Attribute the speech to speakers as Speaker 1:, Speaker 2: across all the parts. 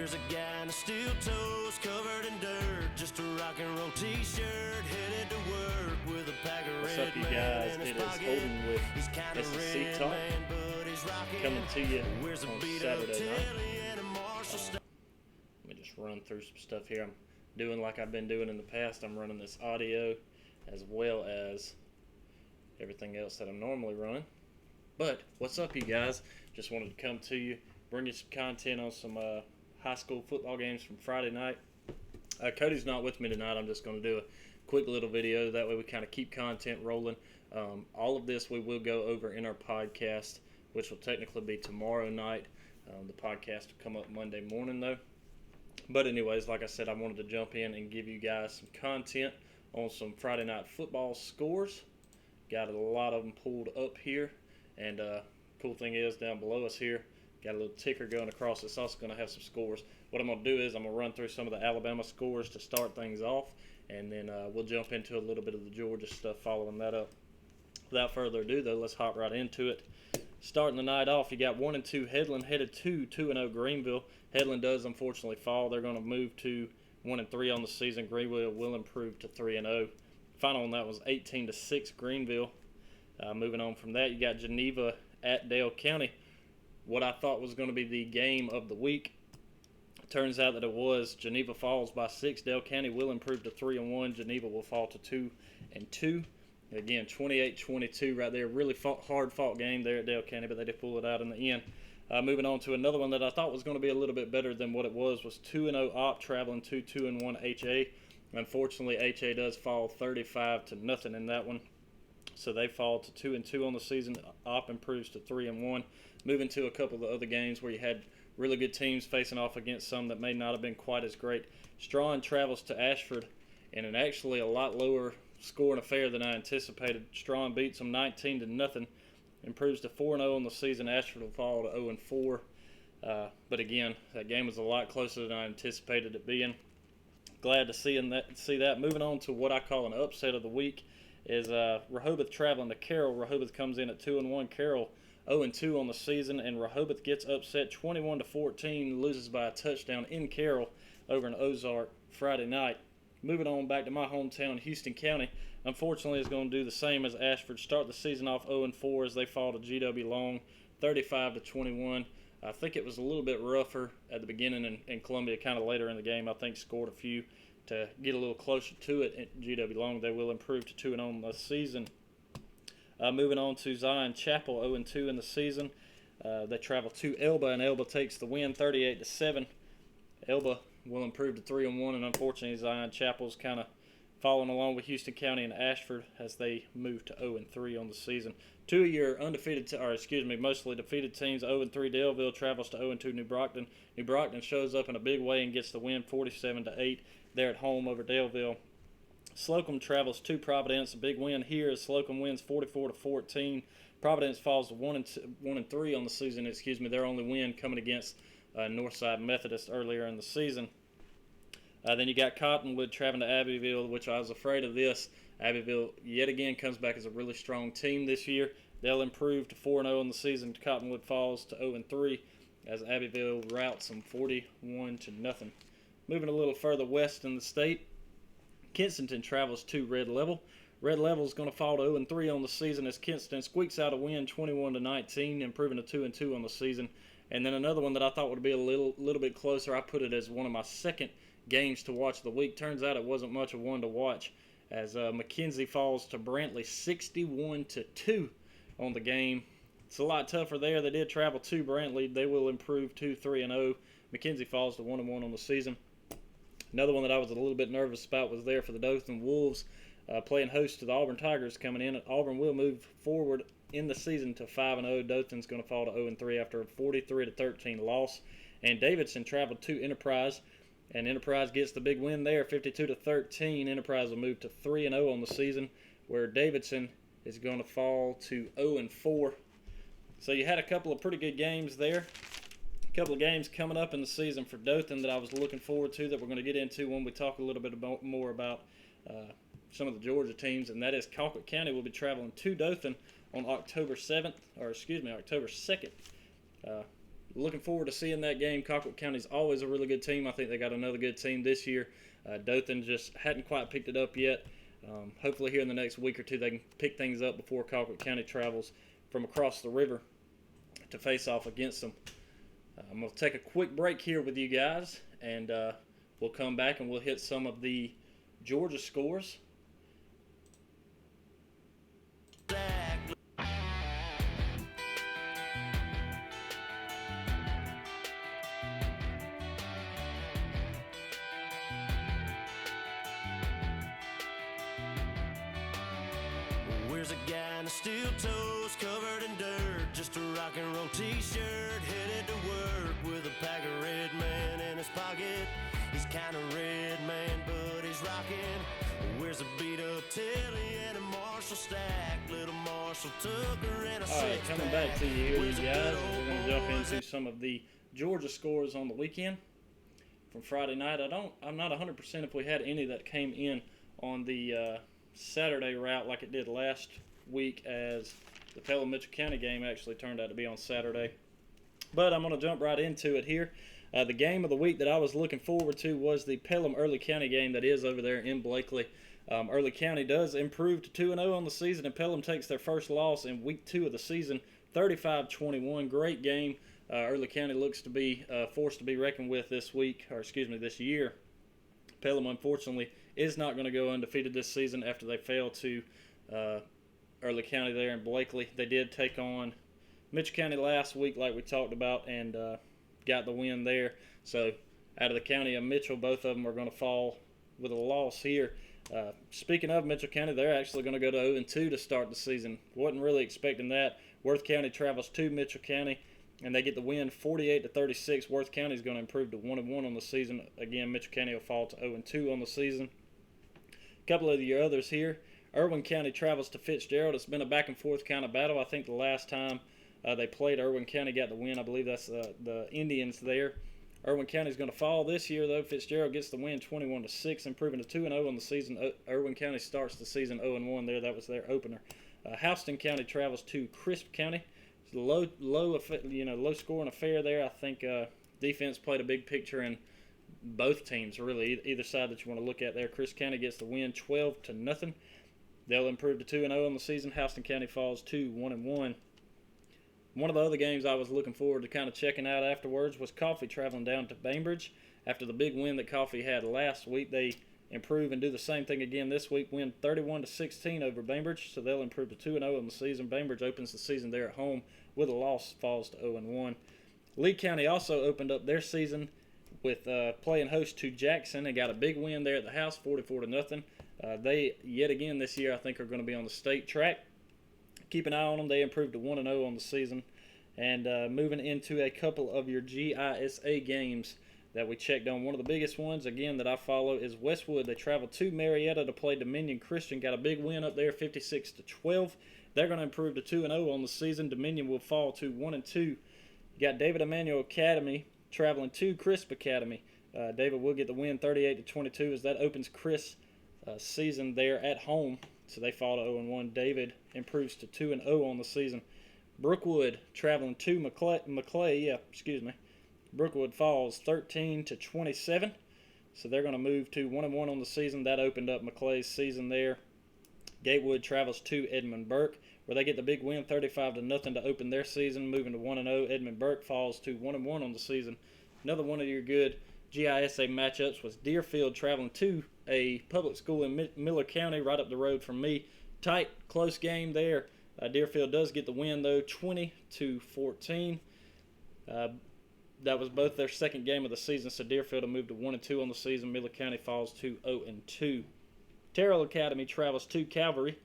Speaker 1: Where's a guy in the steel toes covered in dirt? Just a rock and roll t-shirt, headed to work with a pack of
Speaker 2: What's
Speaker 1: red
Speaker 2: up, you
Speaker 1: men
Speaker 2: guys?
Speaker 1: in his
Speaker 2: It is
Speaker 1: pocket.
Speaker 2: Holden with
Speaker 1: He's kinda
Speaker 2: SEC
Speaker 1: red
Speaker 2: Talk,
Speaker 1: man, but he's rocking.
Speaker 2: coming to you
Speaker 1: Wears a
Speaker 2: on
Speaker 1: beat up
Speaker 2: Saturday night.
Speaker 1: telly and a Marshall
Speaker 2: Let me just run through some stuff here. I'm doing like I've been doing in the past. I'm running this audio as well as everything else that I'm normally running. But what's up, you guys? Just wanted to come to you, bring you some content on some high school football games from Friday night. Cody's not with me tonight. I'm just going to do a quick little video. That way we kind of keep content rolling. All of this we will go over in our podcast, which will technically be tomorrow night. The podcast will come up Monday morning, though. But anyways, like I said, I wanted to jump in and give you guys some content on some Friday night football scores. Got a lot of them pulled up here. And cool thing is, down below us here, got a little ticker going across. It's also going to have some scores. What I'm going to do is I'm going to run through some of the Alabama scores to start things off. And then we'll jump into a little bit of the Georgia stuff following that up. Without further ado, though, let's hop right into it. Starting the night off, you got 1-2 Headland headed to 2-0 Greenville. Headland does unfortunately fall. They're going to move to 1-3 on the season. Greenville will improve to 3-0. Final on that was 18-6 Greenville. Moving on from that, you got Geneva at Dale County. What I thought was going to be the game of the week, turns out that it was. Geneva falls by 6. Dale County will improve to 3-1. Geneva will fall to 2-2. Again, 28-22 right there. Really hard-fought game there at Dale County, but they did pull it out in the end. Moving on to another one that I thought was going to be a little bit better than what it was 2-0 Opp traveling to 2-1 HA. Unfortunately, HA does fall 35-0 in that one. So they fall to 2-2 on the season. Opp improves to 3-1. Moving to a couple of the other games where you had really good teams facing off against some that may not have been quite as great. Strawn travels to Ashford in an actually a lot lower scoring affair than I anticipated. Strawn beats them 19-0. Improves to 4-0 on the season. Ashford will fall to 0-4. But again, that game was a lot closer than I anticipated it being. Glad to see that. Moving on to what I call an upset of the week is Rehoboth traveling to Carroll. Rehoboth comes in at 2-1. Carroll 0-2 on the season, and Rehoboth gets upset 21-14, loses by a touchdown in Carroll over in Ozark Friday night. Moving on back to my hometown, Houston County. Unfortunately, is going to do the same as Ashford. Start the season off 0-4 as they fall to GW Long, 35-21. I think it was a little bit rougher at the beginning, and Columbia kind of later in the game, I think, scored a few to get a little closer to it at GW Long. They will improve to 2-0 on the season. Moving on to Zion Chapel, 0-2 in the season. They travel to Elba, and Elba takes the win, 38-7. Elba will improve to 3-1, and unfortunately Zion Chapel's kind of following along with Houston County and Ashford as they move to 0-3 on the season. Two of your mostly defeated teams, 0-3 Daleville travels to 0-2 New Brockton. New Brockton shows up in a big way and gets the win, 47-8. They're at home over Daleville. Slocum travels to Providence. A big win here as Slocum wins 44-14. Providence falls to 1-3 on the season. Their only win coming against Northside Methodist earlier in the season. Then you got Cottonwood traveling to Abbeville, which I was afraid of this. Abbeville yet again comes back as a really strong team this year. They'll improve to 4-0 on the season. Cottonwood falls to 0-3 as Abbeville routs them 41-0. Moving a little further west in the state, Kensington travels to Red Level. Red Level is going to fall to 0-3 on the season as Kensington squeaks out a win 21-19, improving to 2-2 on the season. And then another one that I thought would be a little bit closer, I put it as one of my second games to watch of the week. Turns out it wasn't much of one to watch as McKenzie falls to Brantley 61-2 on the game. It's a lot tougher there. They did travel to Brantley. They will improve to 3-0. McKenzie falls to 1-1 on the season. Another one that I was a little bit nervous about was there for the Dothan Wolves playing host to the Auburn Tigers coming in. Auburn will move forward in the season to 5-0. Dothan's going to fall to 0-3 after a 43-13 loss. And Davidson traveled to Enterprise, and Enterprise gets the big win there, 52-13. Enterprise will move to 3-0 on the season, where Davidson is going to fall to 0-4. So you had a couple of pretty good games there. A couple of games coming up in the season for Dothan that I was looking forward to that we're going to get into when we talk a little bit more about some of the Georgia teams, and that is Colquitt County will be traveling to Dothan on October 2nd. looking forward to seeing that game. Colquitt County's always a really good team. I think they got another good team this year. Dothan just hadn't quite picked it up yet. Hopefully here in the next week or two they can pick things up before Colquitt County travels from across the river to face off against them. I'm going to take a quick break here with you guys, and we'll come back and we'll hit some of the Georgia scores.
Speaker 1: Where's a guy in the steel toes covered in dirt? Just a rock and roll t-shirt, headed to work with a pack of Red Man in his pocket. He's kind of red, man, but he's rocking. Where's a beat up Tilly and a Marshall stack? Little Marshall Tucker and a six-pack.
Speaker 2: All right, coming back to you here, you guys. We're going to jump into some of the Georgia scores on the weekend from Friday night. I'm not 100% if we had any that came in on the Saturday route like it did last week, as the Pelham-Mitchell County game actually turned out to be on Saturday. But I'm going to jump right into it here. The game of the week that I was looking forward to was the Pelham-Early County game that is over there in Blakely. Early County does improve to 2-0 on the season, and Pelham takes their first loss in week 2 of the season, 35-21. Great game. Early County looks to be forced to be reckoned with this year. Pelham, unfortunately, is not going to go undefeated this season after they failed to Early County there in Blakely. They did take on Mitchell County last week, like we talked about, and got the win there. So out of the county of Mitchell, both of them are going to fall with a loss here. Speaking of Mitchell County, they're actually going to go to 0-2 to start the season. Wasn't really expecting that. Worth County travels to Mitchell County, and they get the win 48-36. Worth County is going to improve to 1-1 on the season. Again, Mitchell County will fall to 0-2 on the season. A couple of your others here. Irwin County travels to Fitzgerald. It's been a back-and-forth kind of battle. I think the last time they played, Irwin County got the win. I believe that's the Indians there. Irwin County is going to fall this year, though. Fitzgerald gets the win 21-6, improving to 2-0 on the season. Irwin County starts the season 0-1 there. That was their opener. Houston County travels to Crisp County. It's a low scoring affair there. I think defense played a big picture in both teams, really, either side that you want to look at there. Crisp County gets the win 12-0. They'll improve to 2-0 on the season. Houston County falls to 1-1. One of the other games I was looking forward to kind of checking out afterwards was Coffee traveling down to Bainbridge. After the big win that Coffee had last week, they improve and do the same thing again this week, win 31-16 over Bainbridge, so they'll improve to 2-0 on the season. Bainbridge opens the season there at home with a loss, falls to 0-1. Lee County also opened up their season with playing host to Jackson and got a big win there at the house, 44-0. They, yet again this year, I think are going to be on the state track. Keep an eye on them. They improved to 1-0 on the season. And moving into a couple of your GISA games that we checked on. One of the biggest ones, again, that I follow is Westwood. They traveled to Marietta to play Dominion Christian. Got a big win up there, 56-12. They're going to improve to 2-0 on the season. Dominion will fall to 1-2. You got David Emanuel Academy traveling to Crisp Academy. David will get the win 38-22 as that opens Chris' season there at home. So they fall to 0-1. David improves to 2-0 on the season. Brookwood traveling to McClay. Brookwood falls 13-27. So they're going to move to 1-1 on the season. That opened up McClay's season there. Gatewood travels to Edmund Burke, where they get the big win 35-0 to open their season, moving to 1-0. Edmund Burke falls to 1-1 on the season. Another one of your good GISA matchups was Deerfield traveling to a public school in Miller County, right up the road from me. Tight, close game there. Deerfield does get the win, though, 20-14. That was both their second game of the season, so Deerfield will move to 1-2 on the season. Miller County falls to 0-2. Terrell Academy travels to Calvary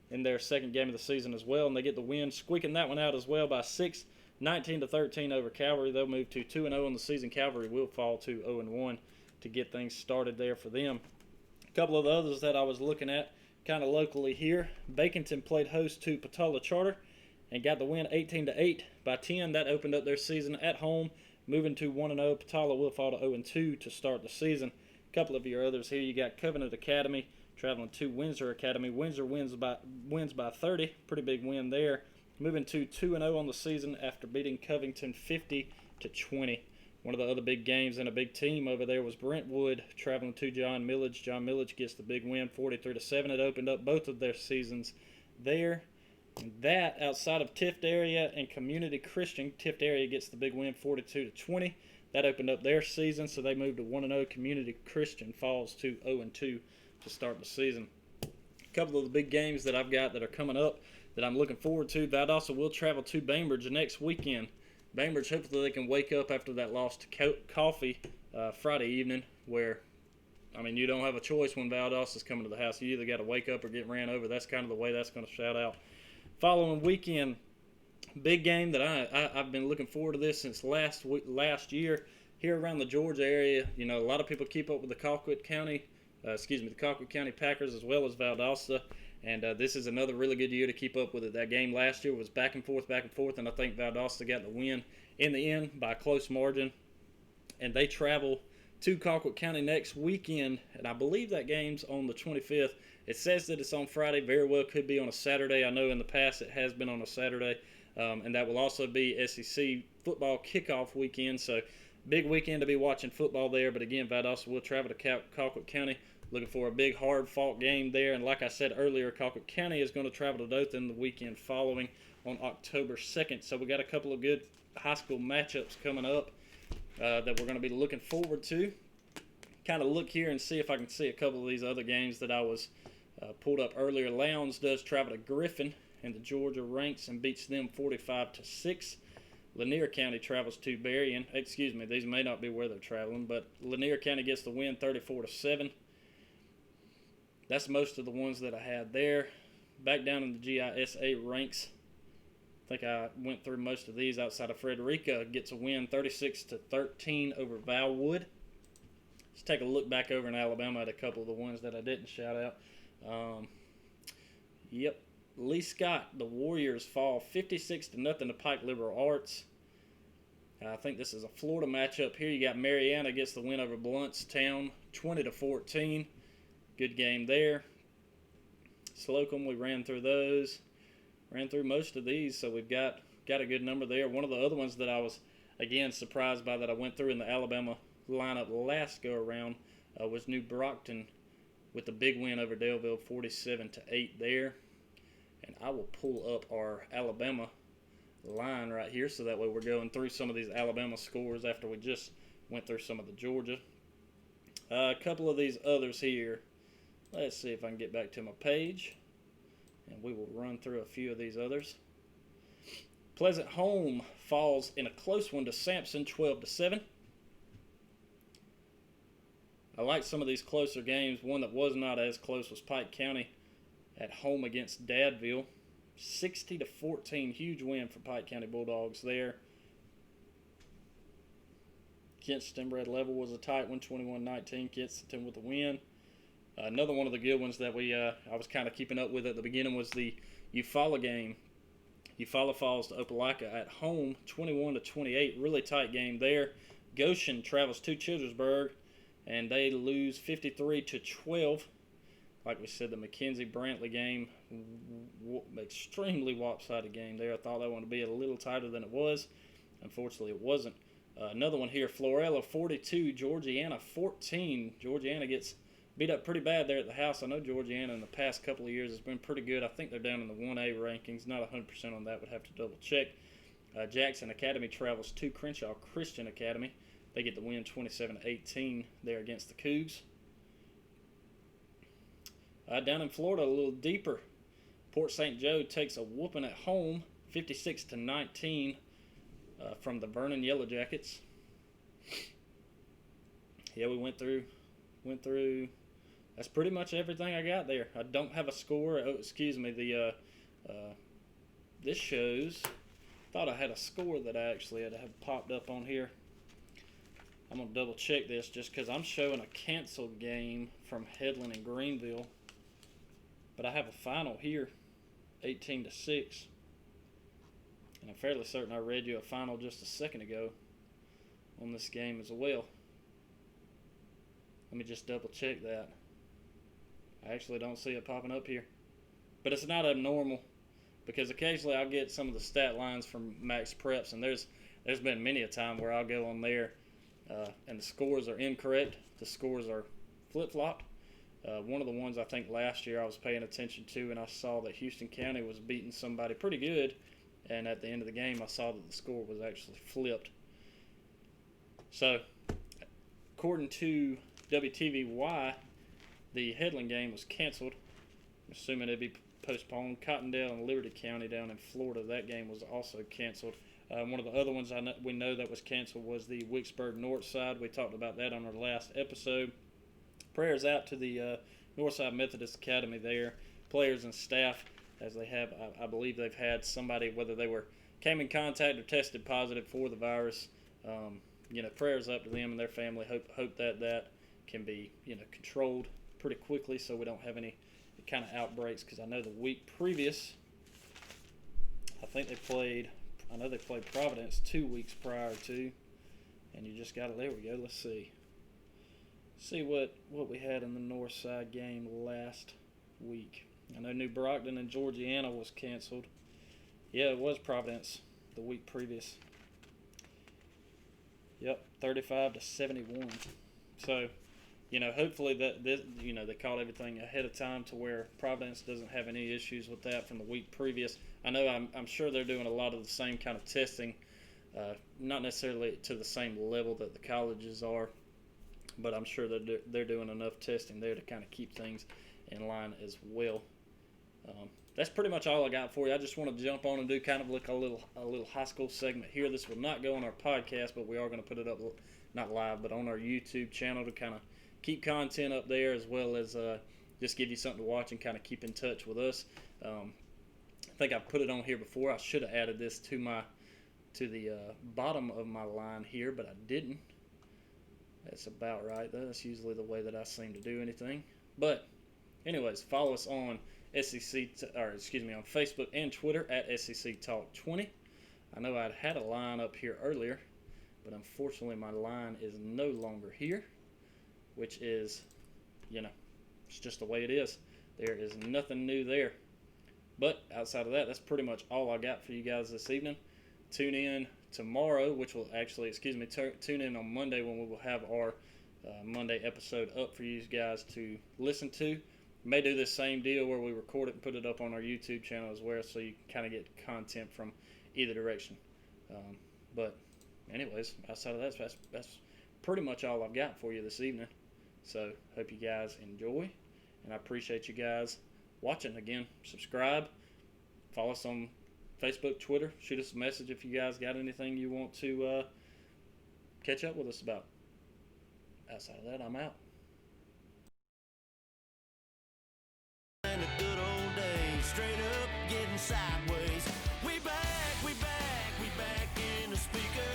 Speaker 2: in their second game of the season as well, and they get the win, squeaking that one out as well by 6, 19-13 over Calvary. They'll move to 2-0 on the season. Calvary will fall to 0-1 to get things started there for them. A couple of the others that I was looking at kind of locally here. Baconton played host to Patola Charter and got the win 18-8 by 10. That opened up their season at home, moving to 1-0. Patola will fall to 0-2 to start the season. A couple of your others here. You got Covenant Academy traveling to Windsor Academy. Windsor wins by 30. Pretty big win there. Moving to 2-0 on the season after beating Covington to 20. One of the other big games and a big team over there was Brentwood traveling to John Millage. John Millage gets the big win, 43-7. It opened up both of their seasons there. And that, outside of Tift area and Community Christian, Tift area gets the big win, 42-20. That opened up their season, so they moved to 1-0. Community Christian falls to 0-2 to start the season. A couple of the big games that I've got that are coming up that I'm looking forward to. Valdosta will travel to Bainbridge next weekend. Bainbridge, hopefully they can wake up after that loss to Coffee Friday evening, where, I mean, you don't have a choice when Valdosta's coming to the house. You either got to wake up or get ran over. That's kind of the way that's going to shout out. Following weekend, big game that I've been looking forward to this since last year here around the Georgia area. You know, a lot of people keep up with the Colquitt County Packers as well as Valdosta. And this is another really good year to keep up with it. That game last year was back and forth, and I think Valdosta got the win in the end by a close margin. And they travel to Colquitt County next weekend, and I believe that game's on the 25th. It says that it's on Friday. Very well could be on a Saturday. I know in the past it has been on a Saturday. And that will also be SEC football kickoff weekend. So big weekend to be watching football there. But again, Valdosta will travel to Colquitt County. Looking for a big, hard-fought game there. And like I said earlier, Colquitt County is going to travel to Dothan the weekend following on October 2nd. So we got a couple of good high school matchups coming up that we're going to be looking forward to. Kind of look here and see if I can see a couple of these other games that I was pulled up earlier. Lowndes does travel to Griffin, and the Georgia ranks and beats them 45-6. Lanier County travels to Berrien. Excuse me, these may not be where they're traveling, but Lanier County gets the win 34-7. That's most of the ones that I had there. Back down in the GISA ranks, I think I went through most of these outside of Frederica. Gets a win 36-13 over Valwood. Let's take a look back over in Alabama at a couple of the ones that I didn't shout out. Lee Scott, the Warriors fall 56-0 to Pike Liberal Arts. I think this is a Florida matchup here. You got Mariana gets the win over Bluntstown 20-14. Good game there. Slocum, we ran through those. Ran through most of these, so we've got a good number there. One of the other ones that I was, again, surprised by that I went through in the Alabama lineup last go-around was New Brockton with the big win over Daleville 47-8 there. And I will pull up our Alabama line right here so that way we're going through some of these Alabama scores after we just went through some of the Georgia. A couple of these others here. Let's see if I can get back to my page, and we will run through a few of these others. Pleasant Home falls in a close one to Sampson 12-7. I like some of these closer games. One that was not as close was Pike County at home against Dadville. 60-14, huge win for Pike County Bulldogs there. Kensington Red Level was a tight one, 21-19. Kensington with the win. Another one of the good ones that I was kind of keeping up with at the beginning was the Eufaula game. Eufaula falls to Opelika at home, 21-28. Really tight game there. Goshen travels to Childersburg, and they lose 53-12. Like we said, the McKenzie-Brantley game, extremely lopsided game there. I thought that one would be a little tighter than it was. Unfortunately, it wasn't. Another one here, Florella 42, Georgiana 14. Georgiana gets beat up pretty bad there at the house. I know Georgiana in the past couple of years has been pretty good. I think they're down in the 1A rankings. Not 100% on that. Would have to double check. Jackson Academy travels to Crenshaw Christian Academy. They get the win 27-18 there against the Cougs. Down in Florida, a little deeper. Port St. Joe takes a whooping at home, 56-19 from the Vernon Yellow Jackets. Yeah, we went through. That's pretty much everything I got there. I don't have a score. Oh, excuse me. This shows. Thought I had a score that I actually had to have popped up on here. I'm gonna double check this just because I'm showing a canceled game from Headland and Greenville, but I have a final here, 18-6, and I'm fairly certain I read you a final just a second ago on this game as well. Let me just double check that. I actually don't see it popping up here. But it's not abnormal because occasionally I'll get some of the stat lines from Max Preps, and there's there's been many a time where I'll go on there and the scores are incorrect. The scores are flip-flopped. One of the ones I think last year I was paying attention to, and I saw that Houston County was beating somebody pretty good, and at the end of the game I saw that the score was actually flipped. So, according to WTVY, the Headland game was canceled. I'm assuming it'd be postponed. Cottondale and Liberty County down in Florida, that game was also canceled. One of the other ones we know that was canceled was the Wicksburg Northside. We talked about that on our last episode. Prayers out to the Northside Methodist Academy there, players and staff, as they have, I believe they've had somebody, whether they came in contact or tested positive for the virus. Prayers up to them and their family. Hope that can be controlled pretty quickly, so we don't have any kind of outbreaks. Because I know the week previous, I know they played Providence 2 weeks prior to, and you just got it. There we go. Let's see what we had in the North Side game last week. I know New Brockton and Georgiana was canceled. Yeah, it was Providence the week previous. Yep, 35-71. So, hopefully that this, they caught everything ahead of time to where Providence doesn't have any issues with that from the week previous. I know I'm sure they're doing a lot of the same kind of testing, not necessarily to the same level that the colleges are, but I'm sure they're doing enough testing there to kind of keep things in line as well. That's pretty much all I got for you. I just want to jump on and do kind of like a little high school segment here. This will not go on our podcast, but we are going to put it up, not live, but on our YouTube channel to kind of keep content up there, as well as just give you something to watch and kind of keep in touch with us. I think I've put it on here before. I should have added this to the bottom of my line here, but I didn't. That's about right. That's usually the way that I seem to do anything. But anyways, follow us on on Facebook and Twitter at SEC Talk 20. I know I'd had a line up here earlier, but unfortunately my line is no longer here, which is, it's just the way it is. There is nothing new there. But outside of that, that's pretty much all I got for you guys this evening. Tune in tomorrow, which will actually, tune in on Monday when we will have our Monday episode up for you guys to listen to. May do this same deal where we record it and put it up on our YouTube channel as well, so you can kind of get content from either direction. But anyways, outside of that, that's pretty much all I've got for you this evening. So hope you guys enjoy, and I appreciate you guys watching. Again, subscribe, follow us on Facebook, Twitter. Shoot us a message if you guys got anything you want to catch up with us about. Outside of that, I'm out.
Speaker 1: And the good old days, straight up getting sideways. We back in the speaker.